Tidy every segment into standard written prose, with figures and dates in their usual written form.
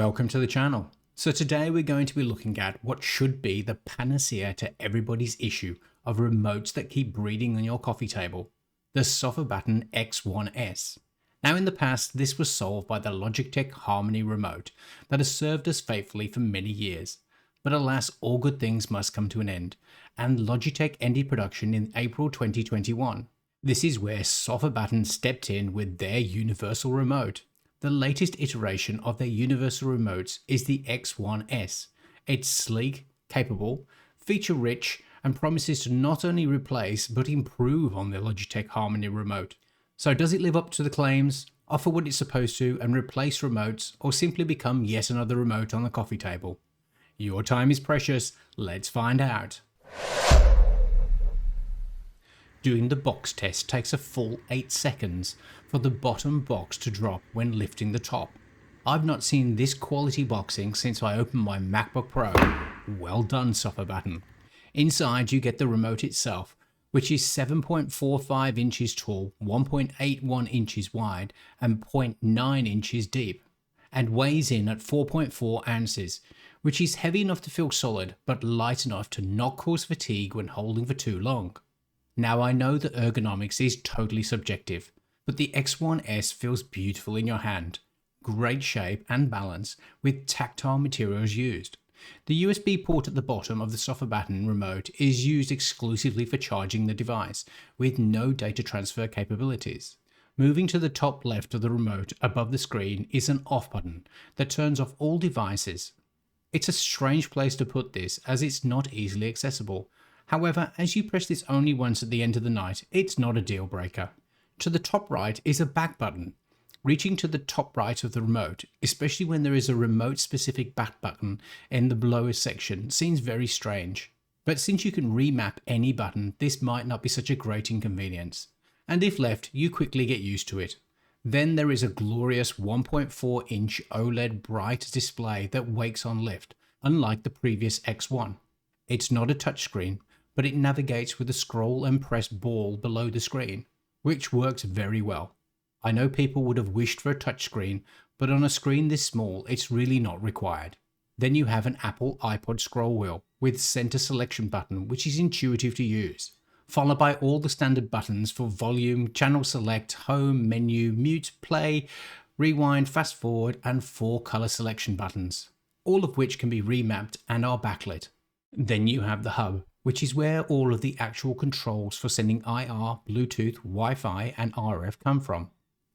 Welcome to the channel. So today we're going to be looking at what should be the panacea to everybody's issue of remotes that keep breeding on your coffee table, the SofaBaton X1S. Now in the past this was solved by the Logitech Harmony remote that has served us faithfully for many years. But alas, all good things must come to an end, and Logitech ended production in April 2021. This is where SofaBaton stepped in with their universal remote. The latest iteration of their universal remotes is the X1S. It's sleek, capable, feature-rich, and promises to not only replace but improve on the Logitech Harmony remote. So does it live up to the claims, offer what it's supposed to, and replace remotes, or simply become yet another remote on the coffee table? Your time is precious, let's find out. Doing the box test takes a full 8 seconds for the bottom box to drop when lifting the top. I've not seen this quality boxing since I opened my MacBook Pro. Well done, SofaBaton. Inside you get the remote itself, which is 7.45 inches tall, 1.81 inches wide and 0.9 inches deep, and weighs in at 4.4 ounces, which is heavy enough to feel solid but light enough to not cause fatigue when holding for too long. Now I know that ergonomics is totally subjective, but the X1S feels beautiful in your hand. Great shape and balance with tactile materials used. The USB port at the bottom of the SofaBaton remote is used exclusively for charging the device, with no data transfer capabilities. Moving to the top left of the remote above the screen is an off button that turns off all devices. It's a strange place to put this as it's not easily accessible. However, as you press this only once at the end of the night, it's not a deal breaker. To the top right is a back button. Reaching to the top right of the remote, especially when there is a remote specific back button in the lowest section, seems very strange. But since you can remap any button, this might not be such a great inconvenience. And if left, you quickly get used to it. Then there is a glorious 1.4 inch OLED bright display that wakes on lift, unlike the previous X1. It's not a touchscreen, but it navigates with a scroll and press ball below the screen, which works very well. I know people would have wished for a touchscreen, but on a screen this small, it's really not required. Then you have an Apple iPod scroll wheel with center selection button, which is intuitive to use, followed by all the standard buttons for volume, channel select, home, menu, mute, play, rewind, fast forward, and 4 color selection buttons, all of which can be remapped and are backlit. Then you have the hub, which is where all of the actual controls for sending IR, Bluetooth, Wi-Fi and RF come from.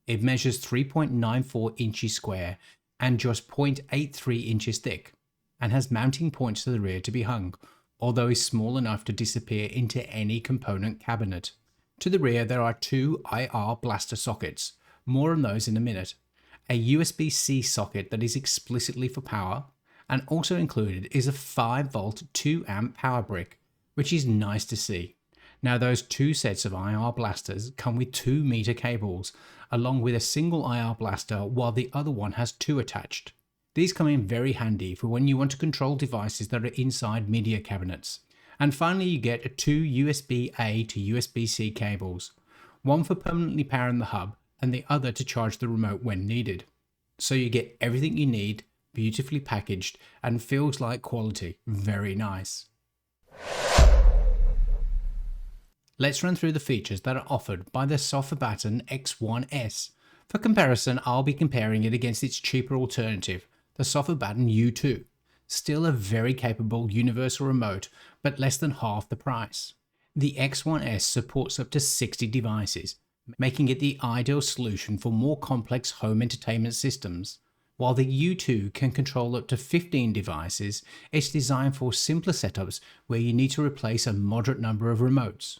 It measures 3.94 inches square and just 0.83 inches thick, and has mounting points to the rear to be hung, although is small enough to disappear into any component cabinet. To the rear there are 2 IR blaster sockets, more on those in a minute, a USB-C socket that is explicitly for power, and also included is a 5V 2A power brick, which is nice to see. Now those 2 sets of IR blasters come with 2 meter cables, along with a single IR blaster while the other one has 2 attached. These come in very handy for when you want to control devices that are inside media cabinets. And finally you get 2 USB-A to USB-C cables, one for permanently powering the hub and the other to charge the remote when needed. So you get everything you need, beautifully packaged, and feels like quality. Very nice. Let's run through the features that are offered by the SofaBaton X1S. For comparison, I'll be comparing it against its cheaper alternative, the SofaBaton U2. Still a very capable universal remote, but less than half the price. The X1S supports up to 60 devices, making it the ideal solution for more complex home entertainment systems. While the U2 can control up to 15 devices, it's designed for simpler setups where you need to replace a moderate number of remotes.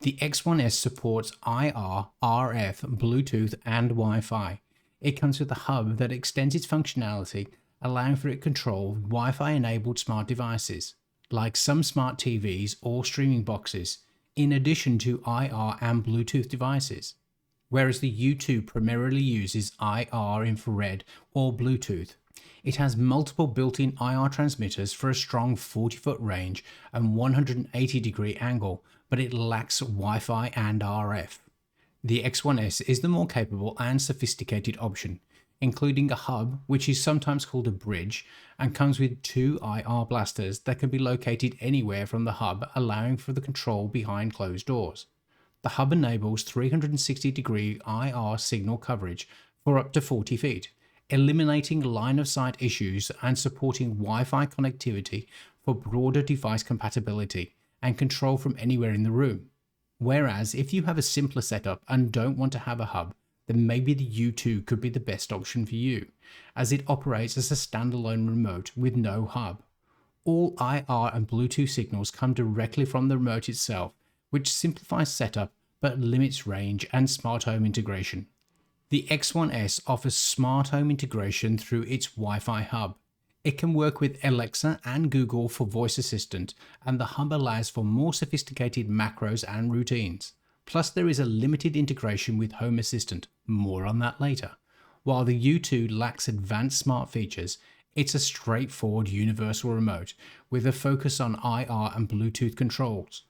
The X1S supports IR, RF, Bluetooth and Wi-Fi. It comes with a hub that extends its functionality, allowing for it to control Wi-Fi enabled smart devices, like some smart TVs or streaming boxes, in addition to IR and Bluetooth devices. Whereas the U2 primarily uses IR infrared or Bluetooth. It has multiple built-in IR transmitters for a strong 40-foot range and 180-degree angle, but it lacks Wi-Fi and RF. The X1S is the more capable and sophisticated option. including a hub, which is sometimes called a bridge, and comes with two IR blasters that can be located anywhere from the hub, allowing for the control behind closed doors. The hub enables 360-degree IR signal coverage for up to 40 feet, eliminating line-of-sight issues and supporting Wi-Fi connectivity for broader device compatibility and control from anywhere in the room. Whereas if you have a simpler setup and don't want to have a hub, then maybe the U2 could be the best option for you, as it operates as a standalone remote with no hub. All IR and Bluetooth signals come directly from the remote itself, which simplifies setup but limits range and smart home integration. The X1S offers smart home integration through its Wi-Fi hub. It can work with Alexa and Google for voice assistant, and the hub allows for more sophisticated macros and routines. Plus there is a limited integration with Home Assistant, more on that later. While the U2 lacks advanced smart features, it's a straightforward universal remote with a focus on IR and Bluetooth controls,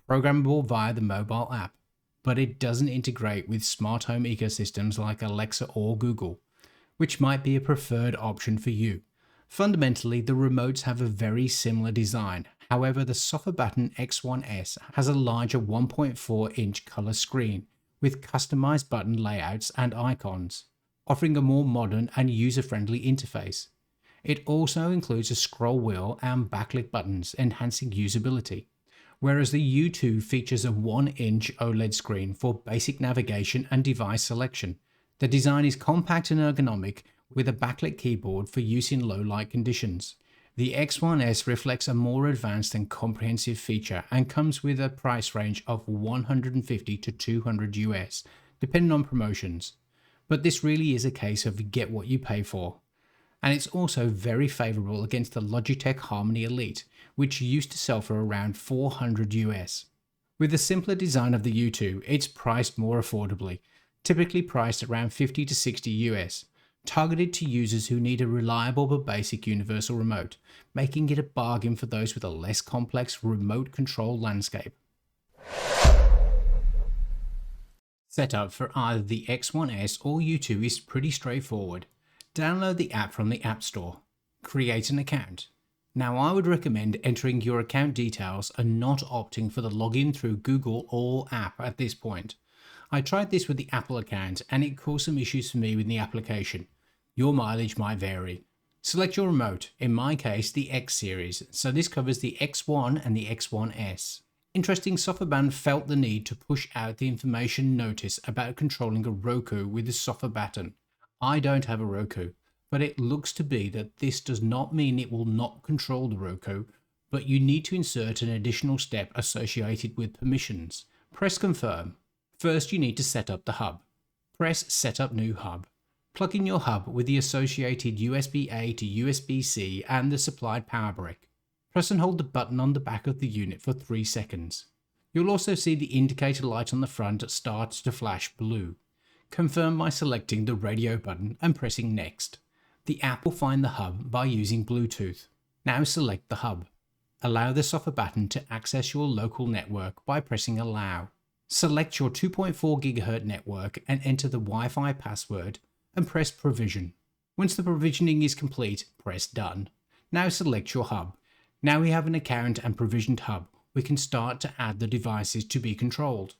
programmable via the mobile app, but it doesn't integrate with smart home ecosystems like Alexa or Google, which might be a preferred option for you. Fundamentally, the remotes have a very similar design. However, the SofaBaton X1S has a larger 1.4-inch color screen with customized button layouts and icons, offering a more modern and user-friendly interface. It also includes a scroll wheel and backlit buttons, enhancing usability, whereas the U2 features a 1-inch OLED screen for basic navigation and device selection. The design is compact and ergonomic, with a backlit keyboard for use in low light conditions. The X1S reflects a more advanced and comprehensive feature and comes with a price range of $150 to $200 US, depending on promotions. But this really is a case of get what you pay for. And it's also very favourable against the Logitech Harmony Elite, which used to sell for around $400 US. With the simpler design of the U2, it's priced more affordably, typically priced around $50 to $60 US. Targeted to users who need a reliable but basic universal remote, making it a bargain for those with a less complex remote control landscape. Setup for either the X1S or U2 is pretty straightforward. Download the app from the App Store. Create an account. Now I would recommend entering your account details and not opting for the login through Google or app at this point. I tried this with the Apple account and it caused some issues for me with the application. Your mileage might vary. Select your remote, in my case the X series, so this covers the X1 and the X1S. Interesting, SofaBaton felt the need to push out the information notice about controlling a Roku with the SofaBaton. I don't have a Roku, but it looks to be that this does not mean it will not control the Roku, but you need to insert an additional step associated with permissions. Press confirm. First you need to set up the hub. Press set up new hub. Plug in your hub with the associated USB-A to USB-C and the supplied power brick. Press and hold the button on the back of the unit for 3 seconds. You'll also see the indicator light on the front starts to flash blue. Confirm by selecting the radio button and pressing next. The app will find the hub by using Bluetooth. Now select the hub. Allow the SofaBaton to access your local network by pressing allow. Select your 2.4 GHz network and enter the Wi-Fi password and press provision. Once the provisioning is complete, press done. Now select your hub. Now we have an account and provisioned hub, we can start to add the devices to be controlled.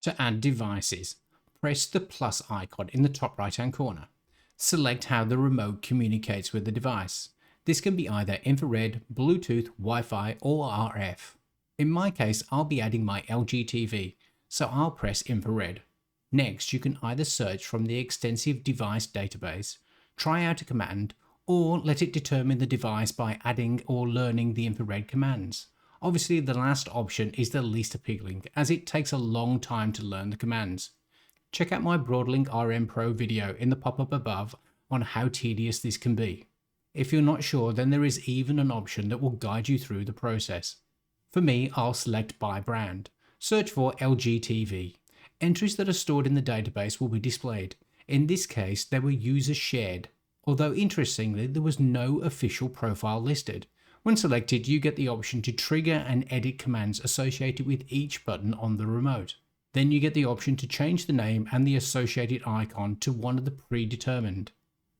To add devices, press the plus icon in the top right hand corner. Select how the remote communicates with the device. This can be either infrared, Bluetooth, Wi-Fi or RF. In my case, I'll be adding my LG TV, so I'll press infrared. Next, you can either search from the extensive device database, try out a command, or let it determine the device by adding or learning the infrared commands. Obviously, the last option is the least appealing, as it takes a long time to learn the commands. Check out my Broadlink RM Pro video in the pop-up above on how tedious this can be. If you're not sure, then there is even an option that will guide you through the process. For me, I'll select by brand. Search for LG TV. Entries that are stored in the database will be displayed. In this case, they were user shared, although interestingly, there was no official profile listed. When selected, you get the option to trigger and edit commands associated with each button on the remote. Then you get the option to change the name and the associated icon to one of the predetermined,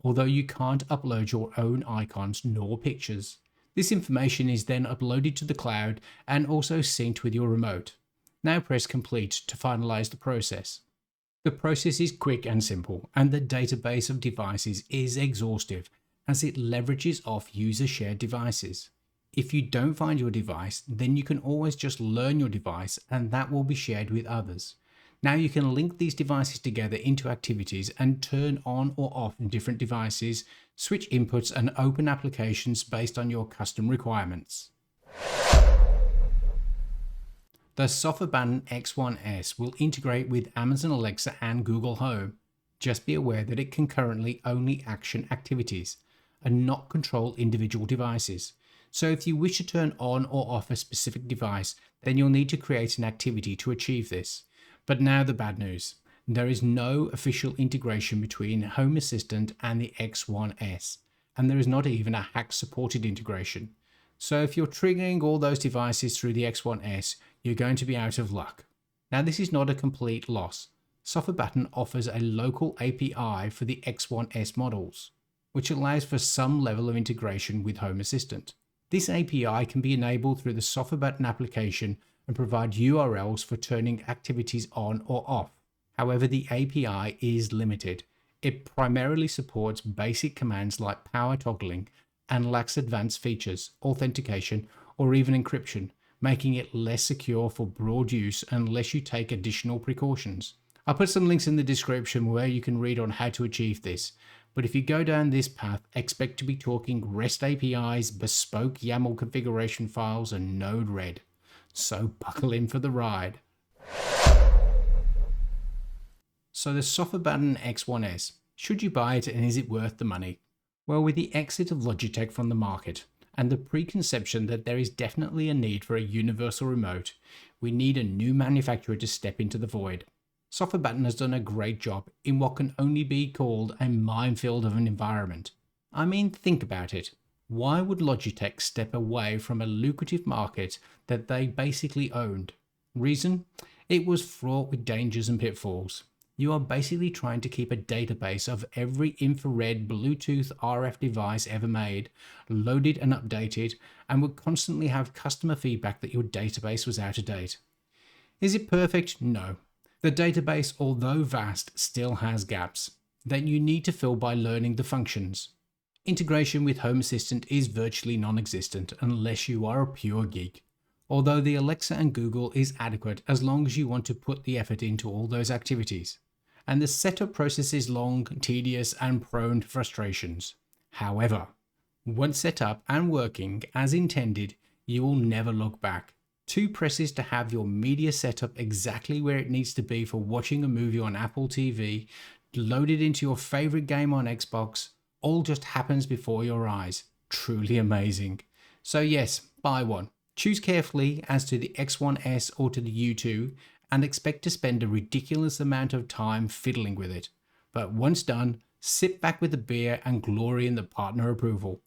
although you can't upload your own icons nor pictures. This information is then uploaded to the cloud and also synced with your remote. Now press complete to finalize the process. The process is quick and simple, and the database of devices is exhaustive as it leverages off user-shared devices. If you don't find your device, then you can always just learn your device and that will be shared with others. Now you can link these devices together into activities and turn on or off different devices, switch inputs and open applications based on your custom requirements. The SofaBaton X1S will integrate with Amazon Alexa and Google Home. Just be aware that it can currently only action activities and not control individual devices. So if you wish to turn on or off a specific device, then you'll need to create an activity to achieve this. But now the bad news. There is no official integration between Home Assistant and the X1S, and there is not even a hack supported integration. So if you're triggering all those devices through the X1S, you're going to be out of luck. Now this is not a complete loss. SofaBaton offers a local API for the X1S models, which allows for some level of integration with Home Assistant. This API can be enabled through the SofaBaton application and provide URLs for turning activities on or off. However, the API is limited. It primarily supports basic commands like power toggling and lacks advanced features, authentication, or even encryption, making it less secure for broad use unless you take additional precautions. I'll put some links in the description where you can read on how to achieve this. But if you go down this path, expect to be talking REST APIs, bespoke YAML configuration files, and Node-RED. So buckle in for the ride. So the SofaBaton X1S, should you buy it and is it worth the money? Well, with the exit of Logitech from the market and the preconception that there is definitely a need for a universal remote, we need a new manufacturer to step into the void. SofaBaton has done a great job in what can only be called a minefield of an environment. I mean, think about it. Why would Logitech step away from a lucrative market that they basically owned? Reason? It was fraught with dangers and pitfalls. You are basically trying to keep a database of every infrared, Bluetooth, RF device ever made, loaded and updated, and would constantly have customer feedback that your database was out of date. Is it perfect? No. The database, although vast, still has gaps that you need to fill by learning the functions. Integration with Home Assistant is virtually non-existent unless you are a pure geek, although the Alexa and Google is adequate as long as you want to put the effort into all those activities. And the setup process is long, tedious, and prone to frustrations. However, once set up and working as intended, you will never look back. 2 presses to have your media set up exactly where it needs to be for watching a movie on Apple TV, loaded into your favorite game on Xbox, all just happens before your eyes. Truly amazing. So yes, buy one. Choose carefully as to the X1S or to the U2 and expect to spend a ridiculous amount of time fiddling with it. But once done, sit back with a beer and glory in the partner approval.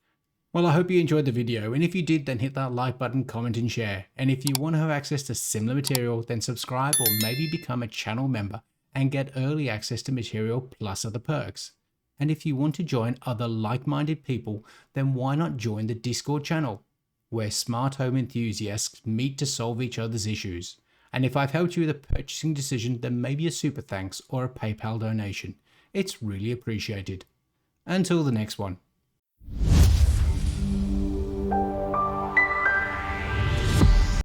Well, I hope you enjoyed the video, and if you did, then hit that like button, comment and share. And if you want to have access to similar material, then subscribe or maybe become a channel member and get early access to material plus other perks. And if you want to join other like-minded people, then why not join the Discord channel, where smart home enthusiasts meet to solve each other's issues. And if I've helped you with a purchasing decision, then maybe a super thanks or a PayPal donation. It's really appreciated. Until the next one.